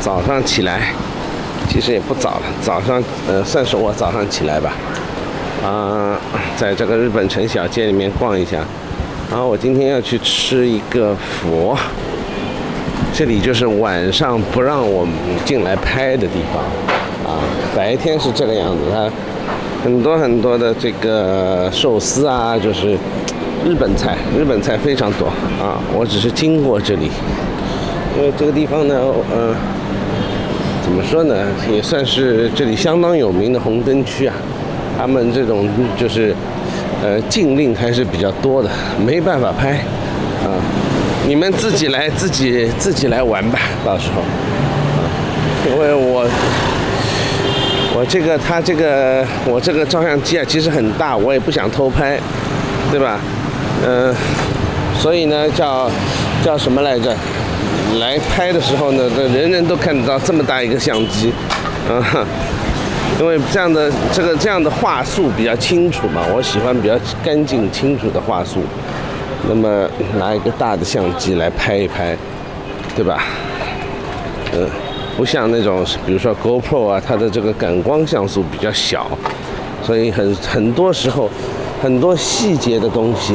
早上起来，其实也不早了，早上算是我早上起来吧，在这个日本城小街里面逛一下。然后我今天要去吃一个佛，这里就是晚上不让我们进来拍的地方啊，白天是这个样子，它很多很多的这个寿司啊，就是日本菜非常多啊。我只是经过这里，因为这个地方呢，怎么说呢，也算是这里相当有名的红灯区啊。他们这种就是禁令还是比较多的，没办法拍啊。你们自己来玩吧，到时候。因为我这个照相机啊，其实很大，我也不想偷拍，对吧？所以呢，叫什么来着？来拍的时候呢，人人都看得到这么大一个相机，因为这样的画素比较清楚嘛，我喜欢比较干净清楚的画素。那么拿一个大的相机来拍一拍，对吧？不像那种比如说 GoPro 啊，它的这个感光像素比较小，所以很多时候很多细节的东西，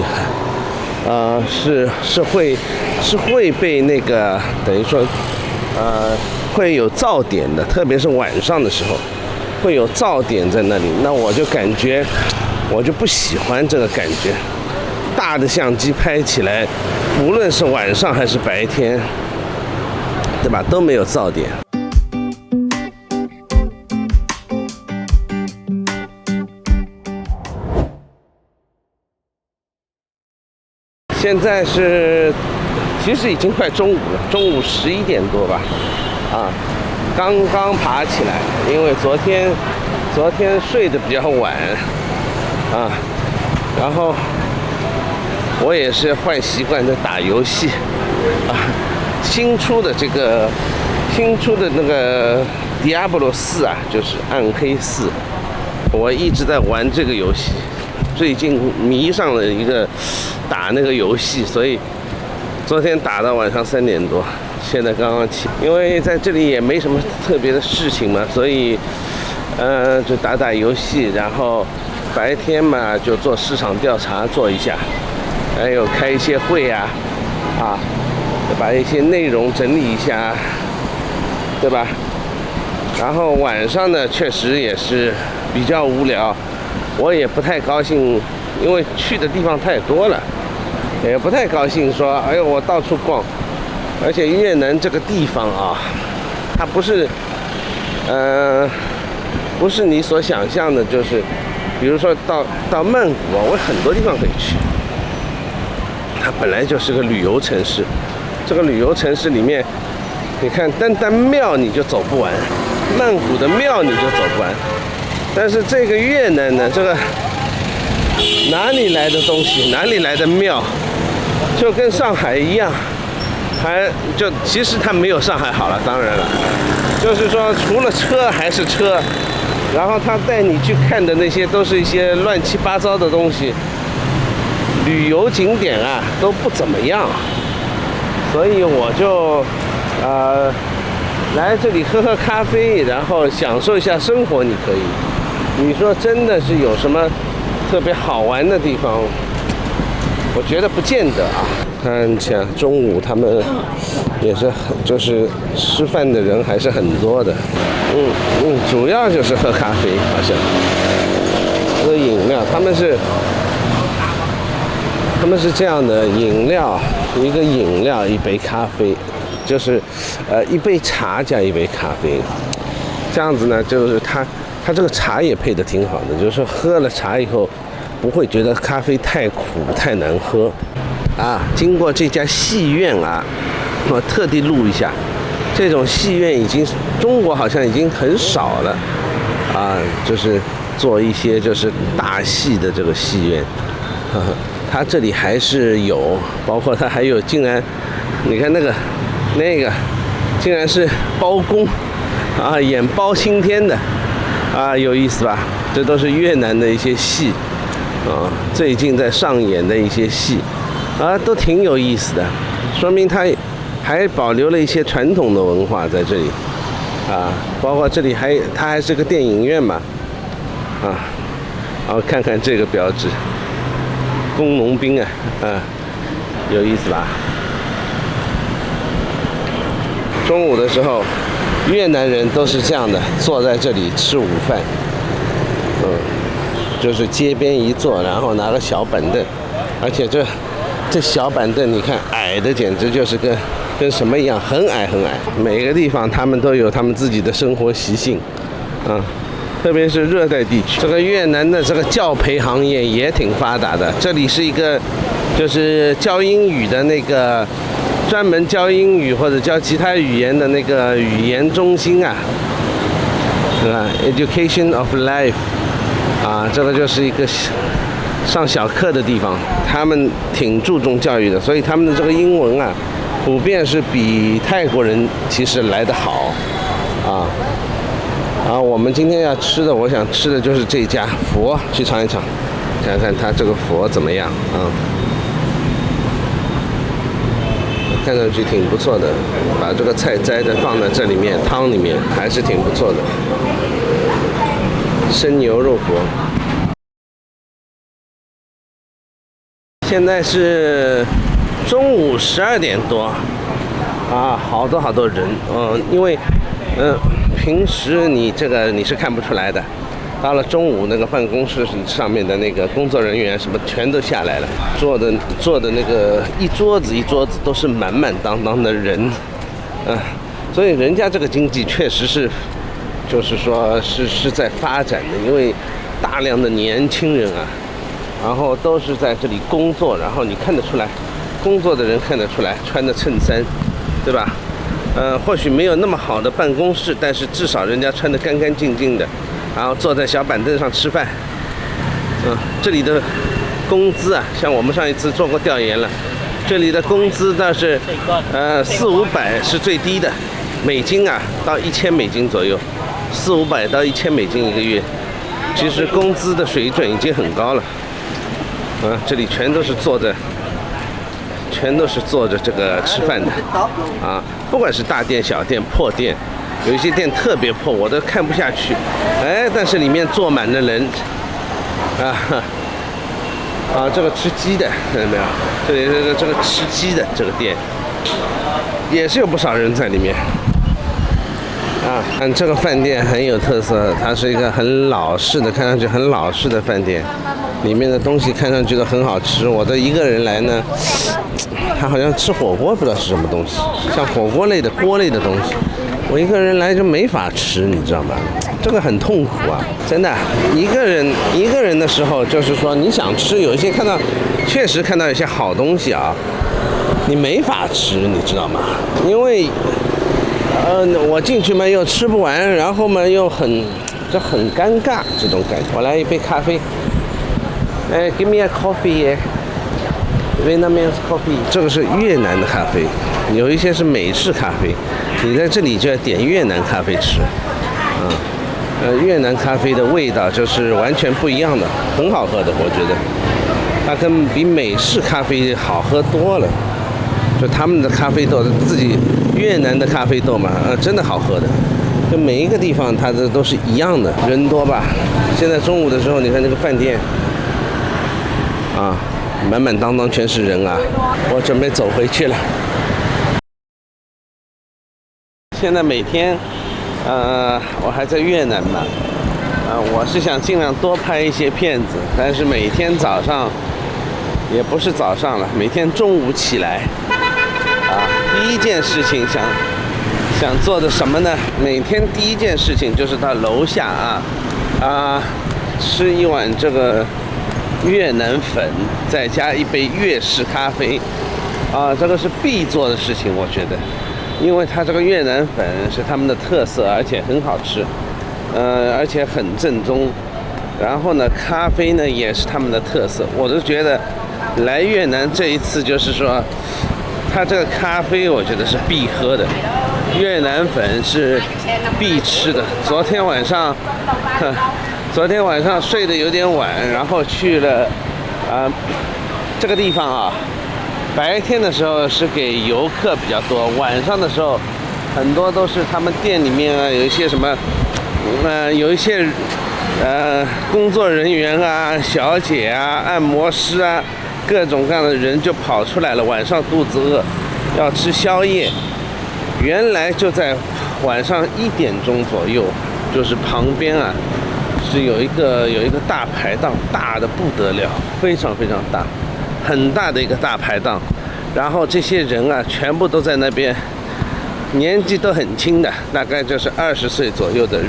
是会被那个等于说会有噪点的，特别是晚上的时候会有噪点在那里，那我就感觉我就不喜欢这个感觉。大的相机拍起来，无论是晚上还是白天，对吧，都没有噪点。现在其实已经快中午了，中午11点多吧，刚刚爬起来，因为昨天睡得比较晚，然后我也是坏习惯在打游戏，新出的那个 Diablo 4啊，就是暗黑4，我一直在玩这个游戏，最近迷上了一个打那个游戏，所以昨天打到晚上3点多，现在刚刚起，因为在这里也没什么特别的事情嘛，所以就打游戏，然后白天嘛就做市场调查做一下，还有开一些会啊，把一些内容整理一下，对吧？然后晚上呢，确实也是比较无聊，我也不太高兴，因为去的地方太多了，也不太高兴说，哎呦，我到处逛。而且越南这个地方啊，它不是你所想象的，就是比如说到曼谷啊，我很多地方可以去。它本来就是个旅游城市，这个旅游城市里面，你看单庙你就走不完，曼谷的庙你就走不完。但是这个越南呢，这个哪里来的东西，哪里来的庙，就跟上海一样。其实它没有上海好了，当然了，就是说除了车还是车，然后他带你去看的那些都是一些乱七八糟的东西，旅游景点啊都不怎么样，所以我就来这里喝喝咖啡，然后享受一下生活。你可以，你说真的是有什么特别好玩的地方？我觉得不见得啊。看起来中午他们也是就是吃饭的人还是很多的，主要就是喝咖啡，好像喝饮料，他们是这样的，饮料一个饮料一杯咖啡，就是一杯茶加一杯咖啡，这样子呢，就是他这个茶也配得挺好的，就是说喝了茶以后不会觉得咖啡太苦太难喝。经过这家戏院啊，我特地录一下，这种戏院中国好像已经很少了就是做一些就是大戏的这个戏院，它这里还是有，包括它还有竟然你看那个竟然是包公演包青天的有意思吧？这都是越南的一些戏最近在上演的一些戏都挺有意思的，说明它还保留了一些传统的文化在这里啊，包括这里它还是个电影院嘛，啊，然后看看这个标志，工农兵啊，有意思吧？中午的时候，越南人都是这样的，坐在这里吃午饭，就是街边一坐，然后拿个小板凳，而且这小板凳，你看矮的简直就是跟什么一样，很矮很矮。每个地方他们都有他们自己的生活习性，特别是热带地区。这个越南的这个教培行业也挺发达的，这里是一个就是教英语的那个。专门教英语或者教其他语言的那个语言中心啊，是吧 ？Education of Life， 啊，这个就是一个上小课的地方，他们挺注重教育的，所以他们的这个英文啊，普遍是比泰国人其实来得好，啊。然后我们今天要吃的，我想吃的就是这家佛，去尝一尝，看看它这个佛怎么样啊。看上去挺不错的，把这个菜摘的放在这里面，汤里面还是挺不错的。生牛肉佛。现在是中午12点多，啊，好多人，因为，平时你是看不出来的。到了中午，那个办公室上面的那个工作人员什么全都下来了，坐的那个一桌子都是满满当当的人，所以人家这个经济确实是，就是说是在发展的，因为大量的年轻人啊，然后都是在这里工作，然后你看得出来，工作的人看得出来穿的衬衫，对吧？或许没有那么好的办公室，但是至少人家穿得干干净净的。然后坐在小板凳上吃饭，这里的工资啊，像我们上一次做过调研了，这里的工资倒是400-500是最低的，美金啊到$1000左右，400-500到$1000一个月，其实工资的水准已经很高了，这里全都是坐着这个吃饭的，啊，不管是大店小店破店。有一些店特别破，我都看不下去，但是里面坐满了人，这个吃鸡的看到没有？这里这个吃鸡的这个店，也是有不少人在里面，这个饭店很有特色，它是一个很老式的，看上去很老式的饭店，里面的东西看上去都很好吃。我的一个人来呢，他好像吃火锅，不知道是什么东西，像火锅类的锅类的东西。我一个人来就没法吃，你知道吗？这个很痛苦啊，真的。一个人的时候，就是说你想吃，有一些确实看到一些好东西啊，你没法吃，你知道吗？因为，我进去嘛又吃不完，然后嘛又很尴尬这种感觉。我来一杯咖啡，give me a coffee。Vietnamese coffee， 这个是越南的咖啡，有一些是美式咖啡，你在这里就要点越南咖啡吃，越南咖啡的味道就是完全不一样的，很好喝的，我觉得，它比美式咖啡好喝多了，就他们的咖啡豆，自己越南的咖啡豆嘛，真的好喝的，就每一个地方它都是一样的，人多吧？现在中午的时候，你看这个饭店，满满当当全是人啊！我准备走回去了。现在每天，我还在越南嘛，我是想尽量多拍一些片子，但是每天早上，也不是早上了，每天中午起来，第一件事情想做的什么呢？每天第一件事情就是到楼下吃一碗这个越南粉，再加一杯粤式咖啡，这个是必做的事情，我觉得，因为它这个越南粉是他们的特色，而且很好吃，而且很正宗。然后呢，咖啡呢也是他们的特色，我都觉得来越南这一次就是说，它这个咖啡我觉得是必喝的，越南粉是必吃的。昨天晚上睡得有点晚，然后去了这个地方啊，白天的时候是给游客比较多，晚上的时候很多都是他们店里面啊有一些什么，有一些工作人员啊、小姐啊、按摩师啊，各种各样的人就跑出来了，晚上肚子饿，要吃宵夜。原来就在晚上1点钟左右，就是旁边啊是有一个大排档，大的不得了，非常非常大，很大的一个大排档。然后这些人啊，全部都在那边，年纪都很轻的，大概就是20岁左右的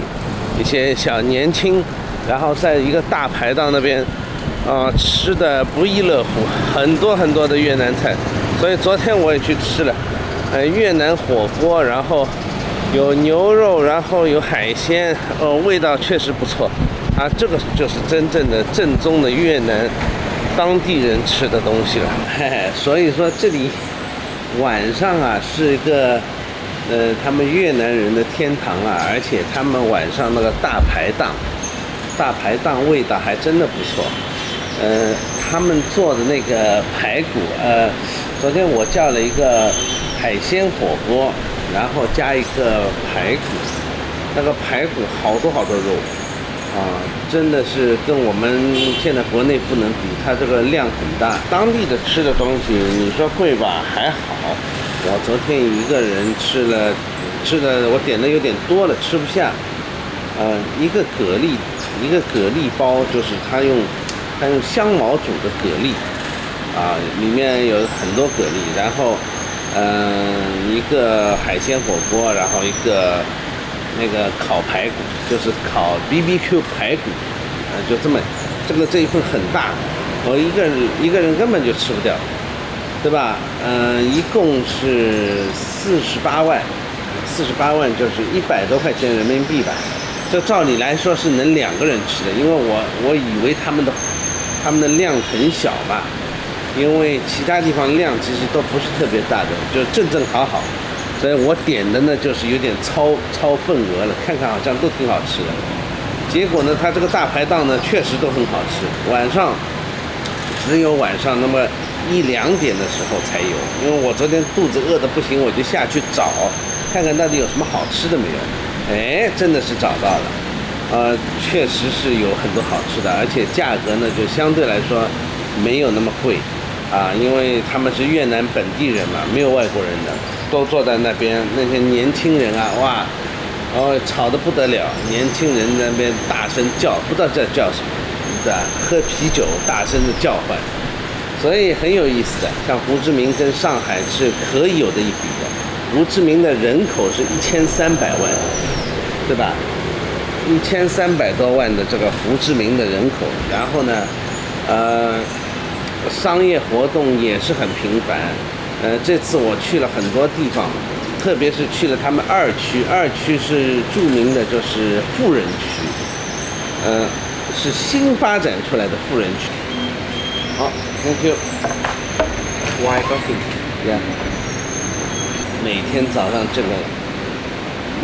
一些小年轻，然后在一个大排档那边，吃的不亦乐乎，很多很多的越南菜。所以昨天我也去吃了。越南火锅，然后有牛肉，然后有海鲜，味道确实不错啊。这个就是真正的正宗的越南当地人吃的东西了。嘿嘿，所以说这里晚上啊是一个他们越南人的天堂啊，而且他们晚上那个大排档味道还真的不错。他们做的那个排骨，昨天我叫了一个海鲜火锅，然后加一个排骨，那个排骨好多好多肉啊，真的是跟我们现在国内不能比，它这个量很大。当地的吃的东西，你说贵吧还好，我昨天一个人吃的我点的有点多了，吃不下。一个蛤蜊包，就是他用香茅煮的蛤蜊啊，里面有很多蛤蜊，然后一个海鲜火锅，然后一个那个烤排骨，就是烤 BBQ 排骨，就这么这一份很大，我一个人根本就吃不掉，对吧？一共是48万，就是100多块钱人民币吧。这照理来说是能2个人吃的，因为我以为他们的量很小嘛。因为其他地方量其实都不是特别大的，就正好，所以我点的呢就是有点超份额了，看看好像都挺好吃的。结果呢，它这个大排档呢确实都很好吃，晚上只有晚上那么1、2点的时候才有。因为我昨天肚子饿得不行，我就下去找，看看到底有什么好吃的没有。真的是找到了，确实是有很多好吃的，而且价格呢就相对来说没有那么贵。因为他们是越南本地人嘛，没有外国人的，都坐在那边。那些年轻人啊，哇，吵得不得了，年轻人在那边大声叫，不知道这叫什么，对吧？喝啤酒，大声的叫唤，所以很有意思的。像胡志明跟上海是可以有的一比的。胡志明的人口是1300万，对吧？1300多万的这个胡志明的人口，然后呢，商业活动也是很频繁。这次我去了很多地方，特别是去了他们2区，2区是著名的就是富人区，是新发展出来的富人区。好 ，Thank you。White coffee。Yeah。每天早上这个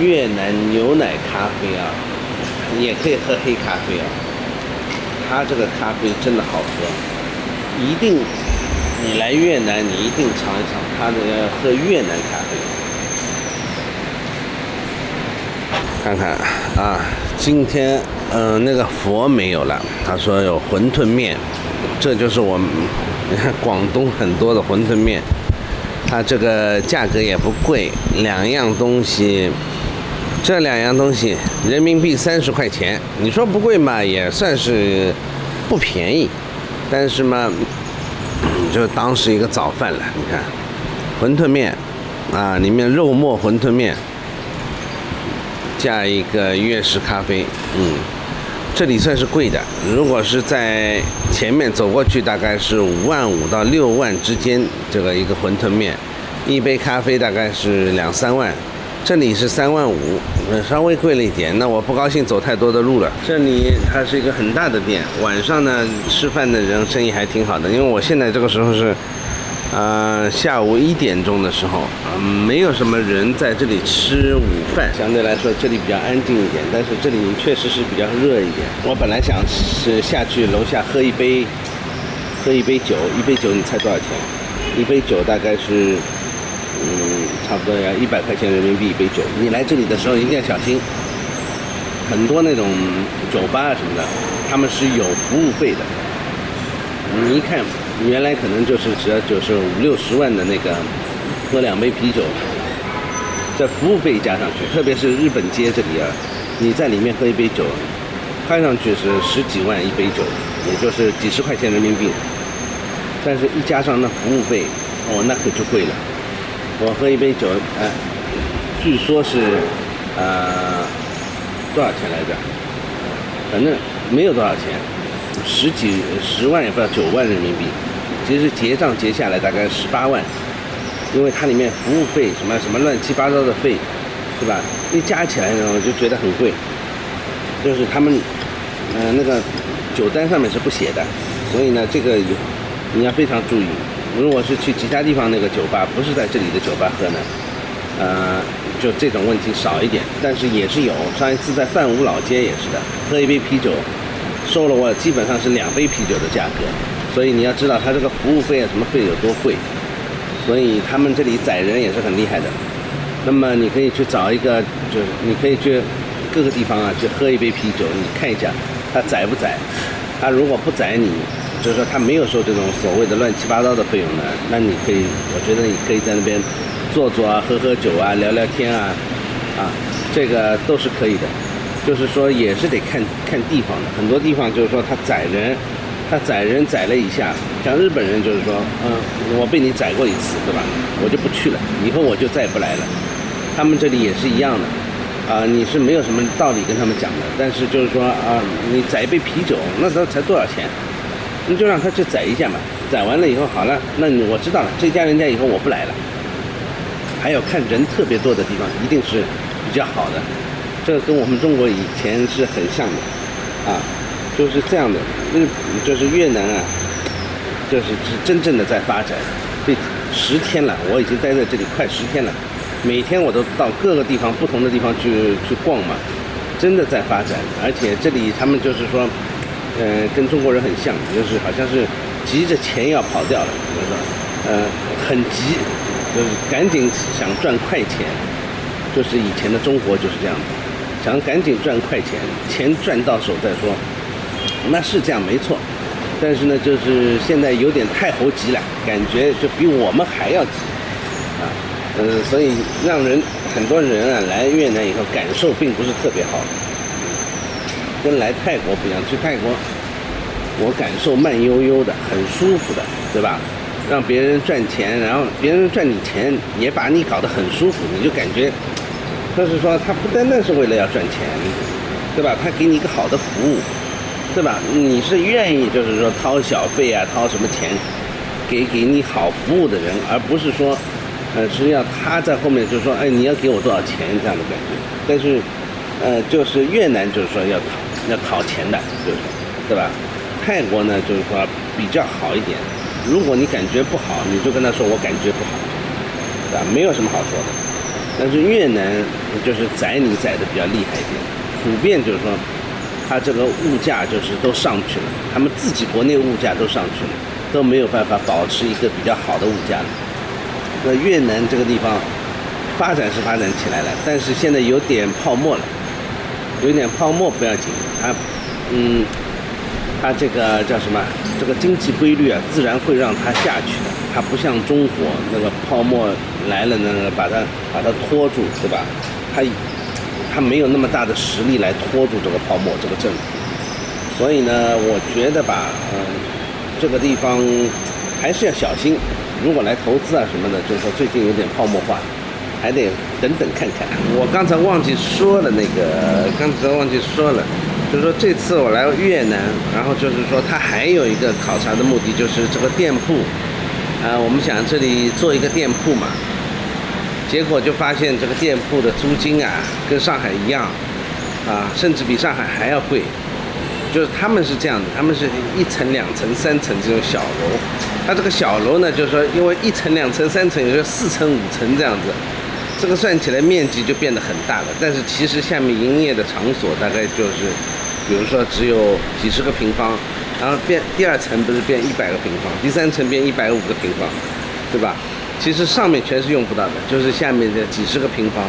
越南牛奶咖啡啊，也可以喝黑咖啡啊。它这个咖啡真的好喝。一定，你来越南，你一定尝一尝他的喝越南咖啡。看看啊，今天那个佛没有了，他说有馄饨面，这就是我们广东很多的馄饨面，它这个价格也不贵，2样东西，这2样东西人民币30块钱，你说不贵嘛，也算是不便宜。但是嘛，就当是一个早饭了。你看，馄饨面啊，里面肉末馄饨面，加一个粤式咖啡，这里算是贵的。如果是在前面走过去，大概是5万5到6万之间，这个一个馄饨面，一杯咖啡大概是2、3万。这里是3万5，稍微贵了一点。那我不高兴走太多的路了。这里它是一个很大的店，晚上呢吃饭的人生意还挺好的。因为我现在这个时候是，下午1点钟的时候，没有什么人在这里吃午饭，相对来说这里比较安静一点。但是这里确实是比较热一点。我本来想是下去楼下喝一杯酒，一杯酒你猜多少钱？一杯酒大概是差不多要100块钱人民币一杯酒。你来这里的时候一定要小心，很多那种酒吧什么的，他们是有服务费的。你一看，原来可能就是只要就是50-60万的那个喝2杯啤酒，这服务费加上去，特别是日本街这里啊，你在里面喝一杯酒，看上去是10几万一杯酒，也就是几十块钱人民币，但是一加上那服务费，那可就贵了。我喝一杯酒，据说是多少钱来着？反正没有多少钱，10万也不知道9万人民币。其实结账结下来大概18万，因为它里面服务费什么乱七八糟的费，是吧？一加起来呢，我就觉得很贵。就是他们那个酒单上面是不写的，所以呢，这个你要非常注意。如果是去其他地方那个酒吧，不是在这里的酒吧喝呢，就这种问题少一点，但是也是有。上一次在范武老街也是的，喝一杯啤酒，收了我基本上是2杯啤酒的价格。所以你要知道他这个服务费什么费有多贵，所以他们这里宰人也是很厉害的。那么你可以去找一个，就是你可以去各个地方去喝一杯啤酒，你看一下他宰不宰。他如果不宰你，就是说他没有收这种所谓的乱七八糟的费用呢，那你可以，我觉得你可以在那边坐坐啊，喝喝酒啊，聊聊天啊，这个都是可以的。就是说也是得看地方的，很多地方就是说他宰人宰了一下，像日本人就是说，我被你宰过一次，对吧？我就不去了，以后我就再也不来了。他们这里也是一样的，你是没有什么道理跟他们讲的，但是就是说你宰一杯啤酒，那才多少钱？你就让他去宰一下嘛，宰完了以后好了，那我知道了，这家人家以后我不来了。还有看人特别多的地方，一定是比较好的，这个跟我们中国以前是很像的，就是这样的。就是越南啊，就是真正的在发展。这10天了，我已经待在这里快10天了，每天我都到各个地方、不同的地方去逛嘛，真的在发展。而且这里他们就是说，跟中国人很像，就是好像是急着钱要跑掉了，就是很急，就是赶紧想赚快钱。就是以前的中国就是这样的，想赶紧赚快钱，钱赚到手再说。那是这样没错，但是呢，就是现在有点太猴急了，感觉就比我们还要急所以让很多人来越南以后感受并不是特别好，跟来泰国不一样。去泰国我感受慢悠悠的，很舒服的，对吧？让别人赚钱，然后别人赚你钱，也把你搞得很舒服，你就感觉就是说他不单单是为了要赚钱，对吧？他给你一个好的服务，对吧？你是愿意就是说掏小费掏什么钱给你好服务的人，而不是说是要他在后面就是说你要给我多少钱这样的感觉。但是就是越南就是说要讨钱的，就是对吧？泰国呢就是说比较好一点，如果你感觉不好，你就跟他说我感觉不好，对吧？没有什么好说的。但是越南就是宰你宰的比较厉害一点，普遍就是说它这个物价就是都上去了，他们自己国内物价都上去了，都没有办法保持一个比较好的物价了。那越南这个地方发展是发展起来了，但是现在有点泡沫了，有点泡沫不要紧，它这个叫什么？这个经济规律自然会让它下去的。它不像中国那个泡沫来了呢，把它拖住，对吧？它没有那么大的实力来拖住这个泡沫，这个政府。所以呢，我觉得吧，这个地方还是要小心。如果来投资什么的，就是说最近有点泡沫化，还得等等看看。我刚才忘记说了就是说这次我来越南，然后就是说它还有一个考察的目的，就是这个店铺，我们想这里做一个店铺嘛，结果就发现这个店铺的租金跟上海一样，甚至比上海还要贵。就是他们是这样的，他们是1层、2层、3层这种小楼，它这个小楼呢，就是说因为1层、2层、3层，有时候4层、5层这样子。这个算起来面积就变得很大了，但是其实下面营业的场所大概就是，比如说只有几十个平方，然后第2层不是变100个平方，第3层变150个平方，对吧？其实上面全是用不到的，就是下面的几十个平方。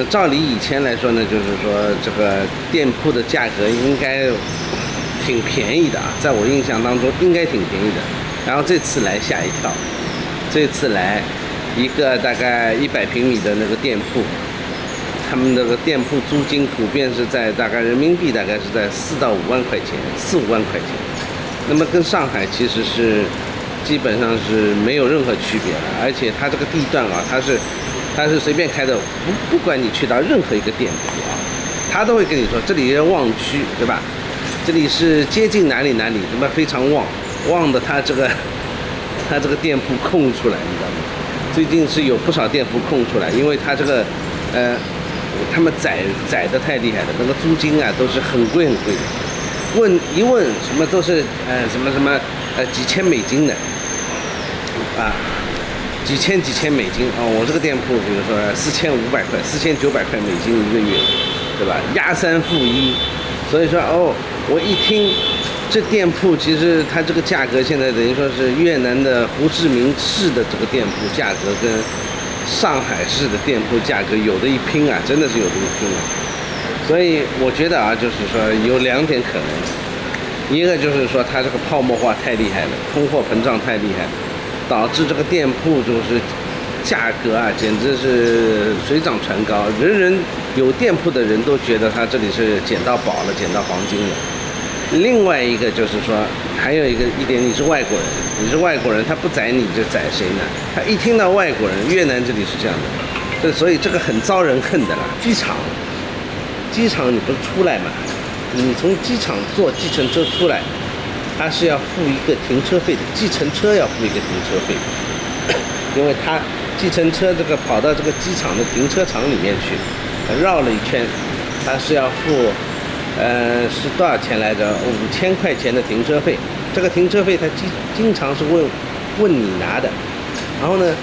照理以前来说呢，就是说这个店铺的价格应该挺便宜的啊，在我印象当中应该挺便宜的。然后这次来吓一跳，这次来一个大概100平米的那个店铺，他们那个店铺租金普遍是在大概人民币大概是在4到5万块钱，4、5万块钱。那么跟上海其实是基本上是没有任何区别的，而且它这个地段啊，它是随便开的，不管你去到任何一个店铺啊，他都会跟你说这里是旺区，对吧？这里是接近哪里，那么非常旺的，他这个店铺空出来，你知道吗？最近是有不少店铺空出来，因为他这个他们宰的太厉害了，那个租金啊都是很贵的，一问什么都是什么几千美金的啊。几千美金啊！我这个店铺，比如说4500块、4900块美金一个月，对吧？押3付1，所以说我一听这店铺，其实它这个价格现在等于说是越南的胡志明市的这个店铺价格跟上海市的店铺价格有的一拼啊，真的是有的一拼啊！所以我觉得啊，就是说有2点可能，一个就是说它这个泡沫化太厉害了，通货膨胀太厉害了。导致这个店铺就是价格啊，简直是水涨船高，人有店铺的人都觉得他这里是捡到宝了，捡到黄金了。另外一个就是说，还有一点，你是外国人，他不宰你就宰谁呢？他一听到外国人，越南这里是这样的，所以这个很招人恨的啦。机场你不是出来嘛？你从机场坐计程车出来。他是要付一个停车费的，计程车要付一个停车费，因为他计程车这个跑到这个机场的停车场里面去，绕了一圈，他是要付，是多少钱来着？5000块钱的停车费。这个停车费他经常是问你拿的，然后呢，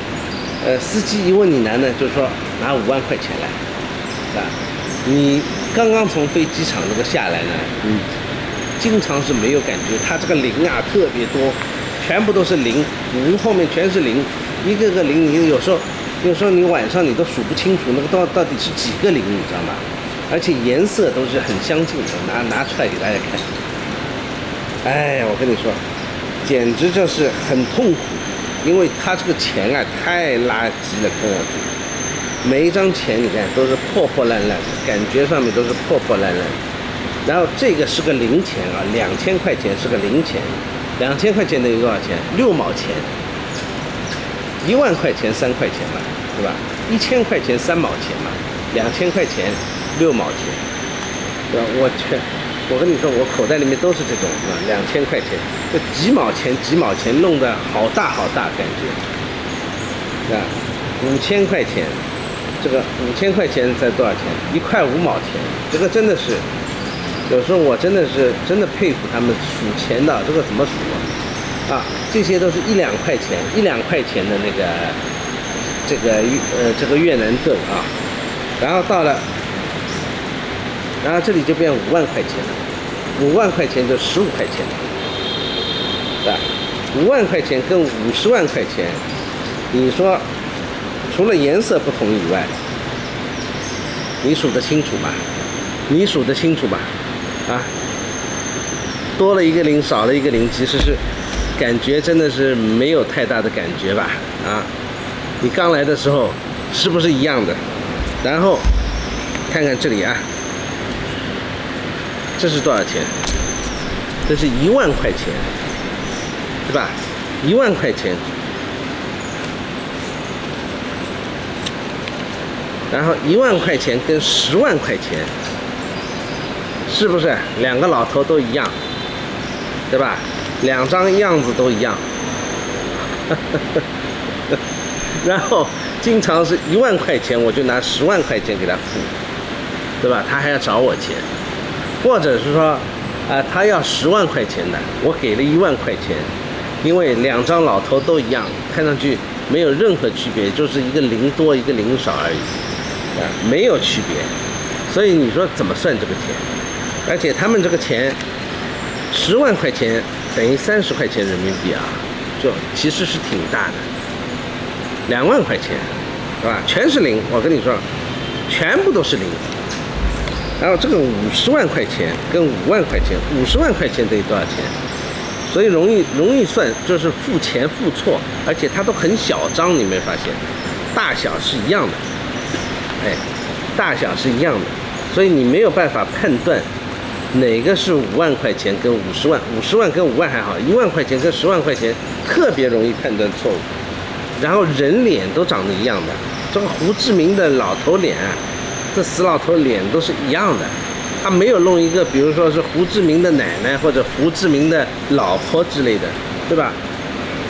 司机一问你拿呢，就是说拿5万块钱来，啊，你刚刚从飞机场这个下来呢，经常是没有感觉，它这个零啊特别多，全部都是零，后面全是零，一个个零，你有时候你晚上你都数不清楚那个到底是几个零，你知道吗？而且颜色都是很相近的，拿出来给大家看。哎呀，我跟你说，简直就是很痛苦，因为它这个钱啊太垃圾了，看上去每一张钱你看都是破烂的，感觉上面都是破烂的。然后这个是个零钱啊，2000块钱是个零钱，2000块钱等于多少钱？6毛钱。1万块钱3块钱嘛，对吧？1000块钱3毛钱嘛，2000块钱6毛钱，对吧？我跟你说，我口袋里面都是这种啊，2000块钱，就几毛钱弄得好大感觉，啊，5000块钱，这个5000块钱才多少钱？1块5毛钱，这个真的是。有时候我真的佩服他们数钱的，这个怎么数啊？这些都是1、2块钱，1、2块钱的那个这个越南盾啊，然后这里就变5万块钱了，5万块钱就15块钱了，对吧？5万块钱跟50万块钱，你说除了颜色不同以外，你数得清楚吗？啊，多了一个零，少了一个零，其实是感觉真的是没有太大的感觉吧？啊，你刚来的时候是不是一样的？然后看看这里啊，这是多少钱？这是1万块钱，对吧？1万块钱。然后1万块钱跟10万块钱。是不是2个老头都一样，对吧？2张样子都一样，然后经常是1万块钱，我就拿10万块钱给他付，对吧？他还要找我钱，或者是说，他要10万块钱的，我给了1万块钱，因为2张老头都一样，看上去没有任何区别，就是一个零多一个零少而已，没有区别。所以你说怎么算这个钱？而且他们这个钱，10万块钱等于30块钱人民币啊，就其实是挺大的。2万块钱，是吧？全是零，我跟你说，全部都是零。然后这个50万块钱跟5万块钱，50万块钱等于多少钱？所以容易算，就是付钱付错，而且它都很小张，你没发现？大小是一样的，哎，大小是一样的，所以你没有办法判断哪个是5万块钱跟50万，50万跟5万还好，1万块钱跟10万块钱特别容易判断错误。然后人脸都长得一样的，这个胡志明的老头脸啊，这死老头脸都是一样的，他没有弄一个，比如说是胡志明的奶奶或者胡志明的老婆之类的，对吧？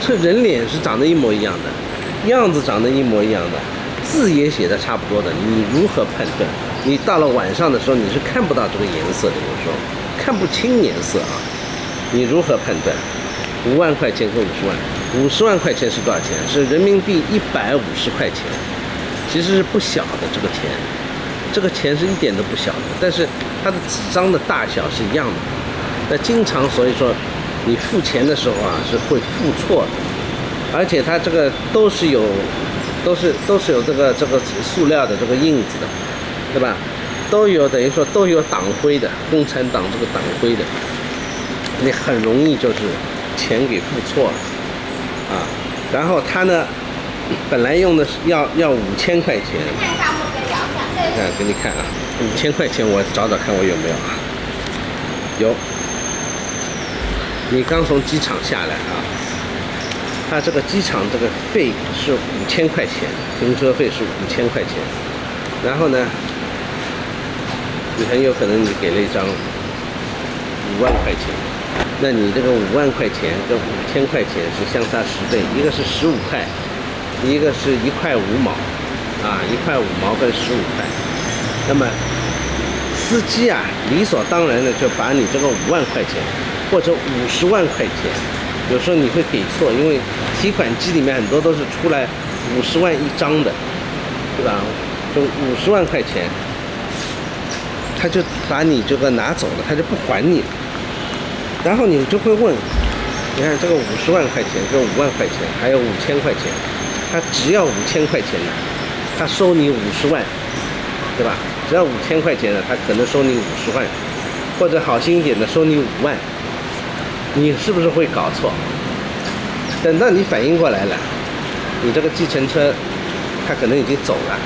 这人脸是长得一模一样的，样子长得一模一样的，字也写的差不多的，你如何判断？你到了晚上的时候，你是看不到这个颜色的，有时候看不清颜色啊，你如何判断？5万块钱跟50万，50万块钱是多少钱？是人民币150块钱，其实是不小的这个钱。这个钱是一点都不小的，但是它的纸张的大小是一样的。那经常所以说，你付钱的时候啊是会付错的，而且它这个都是有这个塑料的这个印子的，对吧？都有等于说都有党徽的，共产党这个党徽的，你很容易就是钱给付错了啊。然后它呢，本来用的是要5000块钱。看，给你看啊，5000块钱，我找找看我有没有啊？有。你刚从机场下来啊，它这个机场这个费是5000块钱，停车费是5000块钱。然后呢，你很有可能你给了一张5万块钱，那你这个5万块钱跟5000块钱是相差10倍，一个是15块，一个是1块5毛。啊，1块5毛跟15块，那么司机啊，理所当然的就把你这个5万块钱或者50万块钱，有时候你会给错，因为提款机里面很多都是出来50万一张的，对吧？就50万块钱，他就把你这个拿走了，他就不还你。然后你就会问，你看这个50万块钱跟5万块钱，还有5000块钱，他只要5000块钱的。他收你50万，对吧？只要5000块钱的，他可能收你50万，或者好心一点的收你5万，你是不是会搞错？等到你反应过来了，你这个计程车他可能已经走了，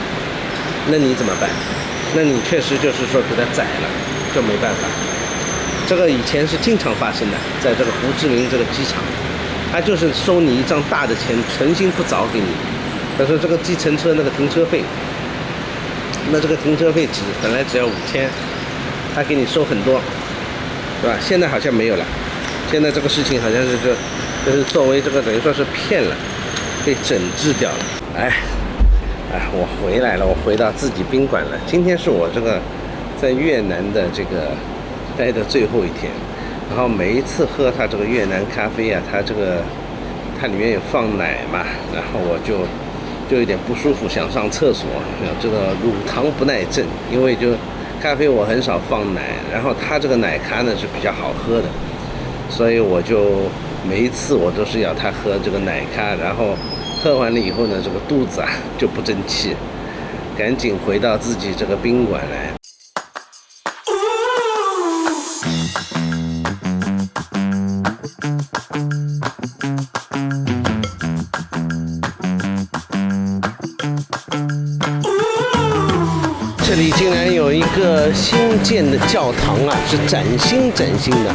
那你怎么办？那你确实就是说给他宰了，就没办法。这个以前是经常发生的，在这个胡志明这个机场，他就是收你一张大的钱，存心不找给你。他说这个计程车那个停车费，那这个停车费本来只要5000，他给你收很多，对吧？现在好像没有了，现在这个事情好像是就是作为这个等于说是骗了，被整治掉了。我回来了，我回到自己宾馆了。今天是我这个在越南的这个待的最后一天，然后每一次喝它这个越南咖啡啊，它里面有放奶嘛，然后我就有点不舒服，想上厕所，这个乳糖不耐症，因为就咖啡我很少放奶，然后它这个奶咖呢是比较好喝的，所以我就每一次我都是要他喝这个奶咖，然后喝完了以后呢，这个肚子啊就不争气，赶紧回到自己这个宾馆来。这里竟然有一个新建的教堂啊，是崭新的，